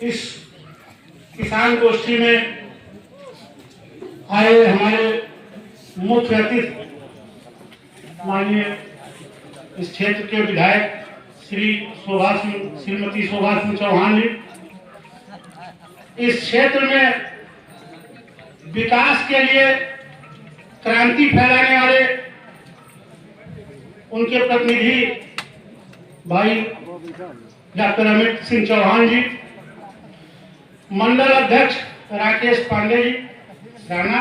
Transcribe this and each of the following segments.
इस किसान गोष्ठी में आए हमारे मुख्य अतिथि माननीय इस क्षेत्र के विधायक श्रीमती शोभा सिंह चौहान जी, इस क्षेत्र में विकास के लिए क्रांति फैलाने वाले उनके प्रतिनिधि भाई डॉक्टर अमित सिंह चौहान जी, मंडल अध्यक्ष राकेश पांडे जी राणा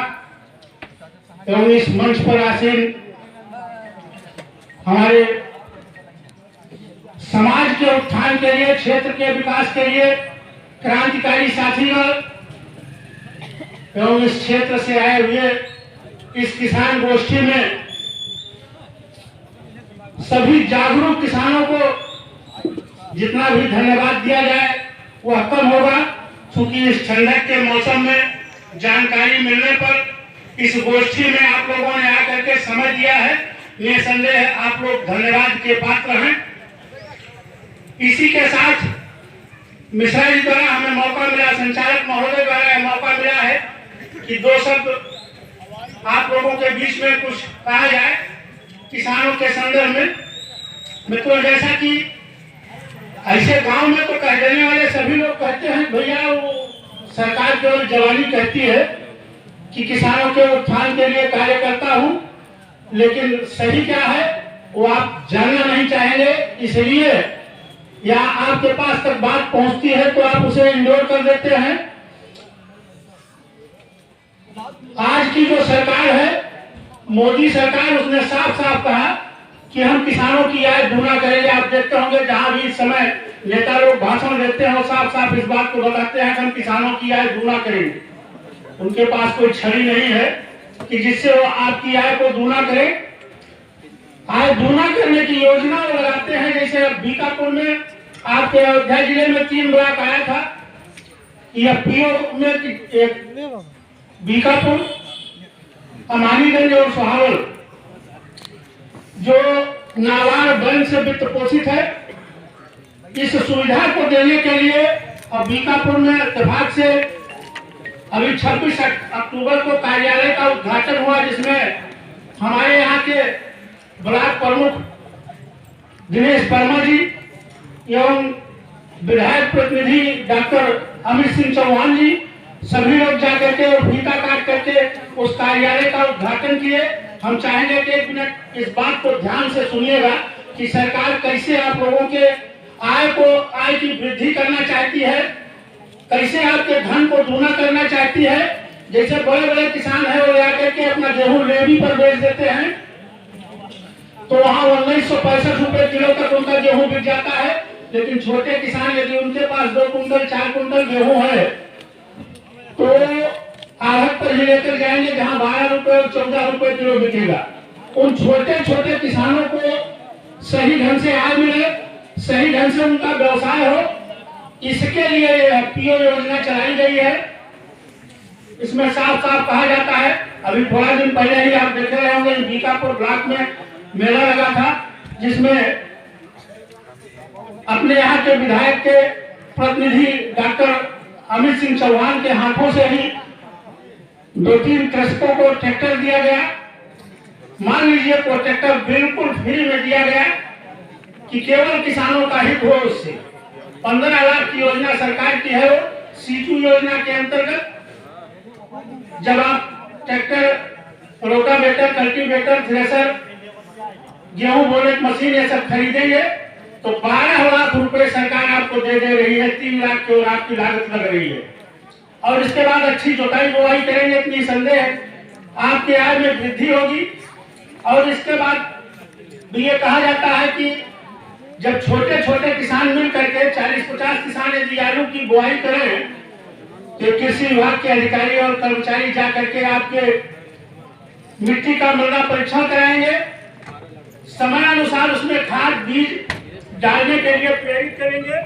एवं इस मंच पर आसीन हमारे समाज के उत्थान के लिए, क्षेत्र के विकास के लिए क्रांतिकारी साथीगण एवं इस क्षेत्र से आए हुए इस किसान गोष्ठी में सभी जागरूक किसानों को जितना भी धन्यवाद दिया जाए वह कम होगा, क्योंकि इस ठंडक के मौसम में जानकारी मिलने पर इस गोष्ठी में आप लोगों ने आकर के समझ दिया है। निसंदेह आप लोग धन्यवाद के पात्र हैं। इसी के साथ मिश्रा जी द्वारा हमें मौका मिला, संचालक महोदय द्वारा मौका मिला है कि दो शब्द आप लोगों के बीच में कुछ कहा जाए किसानों के संदर्भ में। मित्रों, जैसा कि ऐसे गांव में तो कह देने वाले सभी लोग कहते हैं भैया वो सरकार केवल जवानी कहती है कि किसानों के उत्थान के लिए कार्य करता हूं, लेकिन सही क्या है वो आप जानना नहीं चाहेंगे, इसलिए या आपके पास तक बात पहुंचती है तो आप उसे इग्नोर कर देते हैं। आज की जो सरकार है मोदी सरकार, उसने साफ साफ कहा कि हम किसानों की आय दूना करेंगे। आप देखते होंगे जहां भी इस समय नेता लोग भाषण देते हैं साफ साफ इस बात को बताते हैं कि हम किसानों की आय दूना करेंगे। उनके पास कोई छड़ी नहीं है कि जिससे वो आपकी आय को दूना करें। आय दूना करने की योजना वो लगाते हैं। जैसे बीकापुर में आपके अयोध्या जिले में 3 ब्लॉक आया था, या पीओ में एक बीकापुर, अमानीगंज और सुहावल, जो नाबार्ड बैंक से वित्त पोषित है। इस सुविधा को देने के लिए अब बीकापुर में इत्तेफाक से अभी 26 अक्टूबर को कार्यालय का उद्घाटन हुआ, जिसमें हमारे यहाँ के ब्लॉक प्रमुख दिनेश वर्मा जी एवं विधायक प्रतिनिधि डॉक्टर अमित सिंह चौहान जी सभी लोग जाकर के और फीता काट करके उस कार्यालय का उद्घाटन किए। हम चाहेंगे कि 1 मिनट इस बात को ध्यान से सुनिएगा कि सरकार कैसे आप लोगों के आय की वृद्धि करना चाहती है, कैसे आपके धन को दूना करना चाहती है। जैसे बड़े बड़े किसान है वो आकर के अपना गेहूं लेवी पर बेच देते हैं, तो वहां 1965 रुपए किलो तक उनका गेहूं बिक जाता है। लेकिन छोटे किसान यदि उनके पास 2 कुंटल 4 कुंटल गेहूं है तो आढ़त पर ही लेकर जाएंगे जहां 12 रुपए और 14 रुपए किलो बिकेगा। उन छोटे छोटे किसानों को सही ढंग से आय मिले, सही ढंग से उनका व्यवसाय हो, इसके लिए पीओ योजना चलाई गई है। इसमें साफ साफ कहा जाता है, अभी थोड़ा दिन पहले ही आप देख रहे होंगे बीकापुर ब्लॉक में मेला लगा था, जिसमें अपने यहाँ के विधायक के प्रतिनिधि डॉक्टर अमित सिंह चौहान के हाथों से ही 2-3 कृषकों को ट्रैक्टर दिया गया। मान लीजिए वो ट्रैक्टर बिल्कुल फ्री में दिया गया कि केवल किसानों का हित हो। उससे 15 लाख की योजना सरकार की है, वो सीटू योजना के अंतर्गत जब आप ट्रैक्टर, रोटावेटर, कल्टीवेटर, थ्रेशर, गेहूं बोने की मशीन ये सब खरीदेंगे तो 12 लाख रुपए सरकार आपको दे रही है। 3 लाख की और आपकी लागत लग रही है। और इसके बाद अच्छी जोताई बुआई करेंगे, इतनी संदेह आपकी आय में वृद्धि होगी। और इसके बाद ये कहा जाता है कि जब छोटे छोटे किसान मिल करके 40-50 किसान यदि आलू की बुआई करें तो कृषि विभाग के अधिकारी और कर्मचारी जा करके आपके मिट्टी का मृदा परीक्षण कराएंगे, समयानुसार उसमें खाद बीज डालने के लिए प्रेरित करेंगे।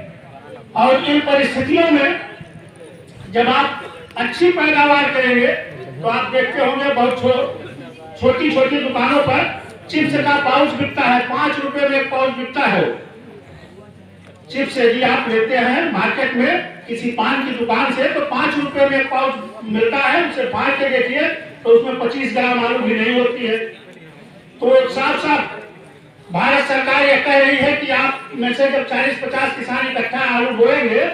और इन परिस्थितियों में जब आप अच्छी पैदावार करेंगे तो आप देखते होंगे बहुत छोटी छोटी दुकानों पर चिप्स का पाउच बिकता है, 5 रुपए में एक पाउच बिकता है। चिप्स यदि आप लेते हैं मार्केट मार्केट में किसी पान की दुकान से तो 5 रुपए में एक पाउच मिलता है, उसे फाड़ के देखिए तो उसमें 25 ग्राम आलू भी नहीं होती है। तो साफ साफ भारत सरकार यह कह रही है कि आप में से जब 40-50 किसान इकट्ठा आलू बोएंगे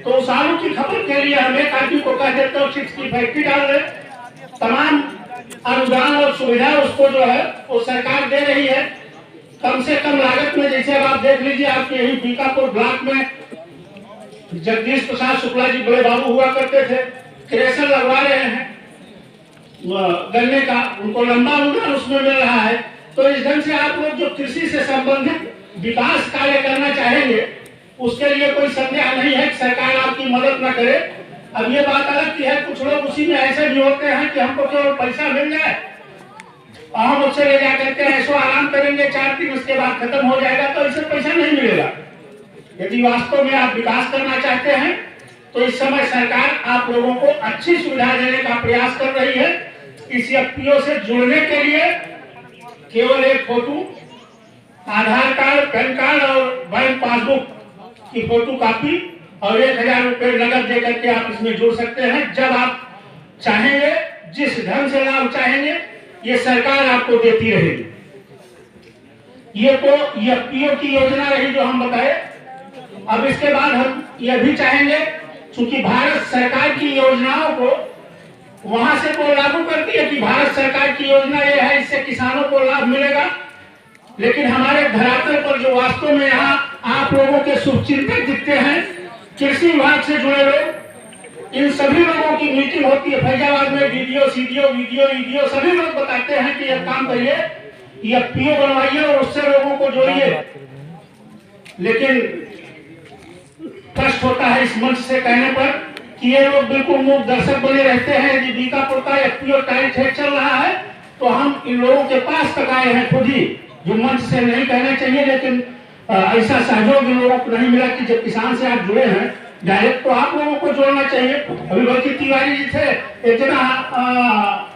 तो उस आलू की खपत के लिए हम एक आदमी को कह देते हो चिप्स की फैक्ट्री डाल रहे। तमाम अनुदान और सुविधा उसको जो है वो सरकार दे रही है कम से कम लागत में। जैसे अब आप देख लीजिए, आपके यही बीकापुर ब्लॉक में जगदीश प्रसाद शुक्ला जी बड़े बाबू हुआ करते थे, क्रेशर लगवा रहे हैं गन्ने का, उनको लंबा अनुदान उसमें मिल रहा है। तो इस ढंग से आप लोग जो कृषि से संबंधित विकास कार्य करना चाहेंगे उसके लिए कोई संदेह नहीं है कि सरकार आपकी मदद न करे। अब ये बात अलग की है, कुछ लोग उसी में ऐसे भी होते हैं कि हमको केवल पैसा मिल जाए और हम उससे ले जा करके ऐसो आराम करेंगे 4 दिन, उसके बाद खत्म हो जाएगा, तो इससे पैसा नहीं मिलेगा। यदि वास्तव में आप विकास करना चाहते हैं तो इस समय सरकार आप लोगों को अच्छी सुविधा देने का प्रयास कर रही है। इस एफपीओ से जुड़ने के लिए केवल एक फोटो, आधार कार्ड, पैन कार्ड और बैंक पासबुक की फोटो कॉपी और 1000 रुपए नगद देकर के आप इसमें जुड़ सकते हैं। जब आप चाहेंगे, जिस ढंग से लाभ चाहेंगे, ये सरकार आपको देती रहेगी। ये तो एफपीओ की योजना रही जो हम बताए। अब इसके बाद हम ये भी चाहेंगे, चूंकि भारत सरकार की योजनाओं को वहां से तो लागू करती है कि भारत सरकार की योजना ये है, इससे किसानों को लाभ मिलेगा, लेकिन हमारे धरातल पर जो वास्तव में यहाँ आप लोगों के शुभचिंतक दिखते हैं, कृषि विभाग से जुड़े लोग, इन सभी लोगों की मीटिंग होती है फैजाबाद में, वीडियो सभी लोग बताते हैं कि यह काम करिए, ये पीओ बनवाइए और उससे लोगों को जोड़िए। लेकिन कष्ट होता है इस मंच से कहने पर कि ये लोग बिल्कुल मूक दर्शक बने रहते हैं। यदि बीकापुर का एफपीओ टाइट है चल रहा है तो हम इन लोगों के पास तक आए हैं खुद ही, जो मंच से नहीं कहना चाहिए, लेकिन ऐसा सहयोग इन लोगों को नहीं मिला कि जब किसान से आप जुड़े हैं डायरेक्ट तो आप लोगों को जोड़ना चाहिए। अभी बल्कि तिवारी जी थे, एक जना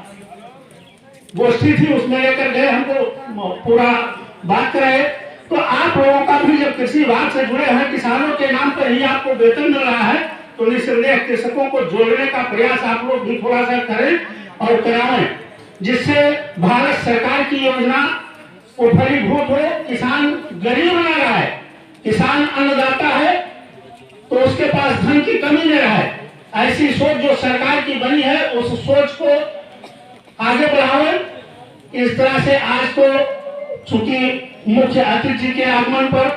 गोष्ठी थी, उसमें लेकर गए, हमको पूरा बात कराए। तो आप लोगों का भी जब कृषि विभाग से जुड़े हैं, किसानों के नाम पर ही आपको वेतन मिल रहा है, तो निसंदेह कृषकों को जोड़ने का प्रयास आप लोग भी थोड़ा सा करें और कराएं, जिससे भारत सरकार की योजना वो फलीभूत हो। किसान गरीब न रहा है, किसान अन्नदाता है, तो उसके पास धन की कमी न रहे। ऐसी सोच जो सरकार की बनी है, उस सोच को आगे बढ़ावे। इस तरह से आज तो चूंकि मुख्य अतिथि के आगमन पर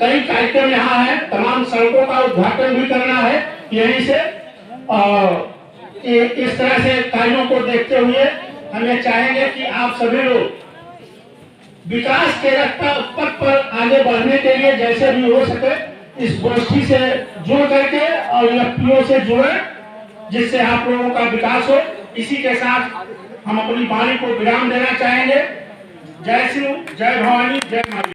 कई कार्यक्रम यहाँ है, तमाम सड़कों का उद्घाटन भी करना है यहीं से, और इस तरह से कार्यों को देखते हुए हमें चाहेंगे कि आप सभी लोग विकास के पथ पर आगे बढ़ने के लिए जैसे भी हो सके इस गोष्ठी से जुड़ करके और एफपीओ से जुड़े, जिससे आप लोगों का विकास हो। इसी के साथ हम अपनी वाणी को विराम देना चाहेंगे। जय शिव, जय भवानी, जय माता।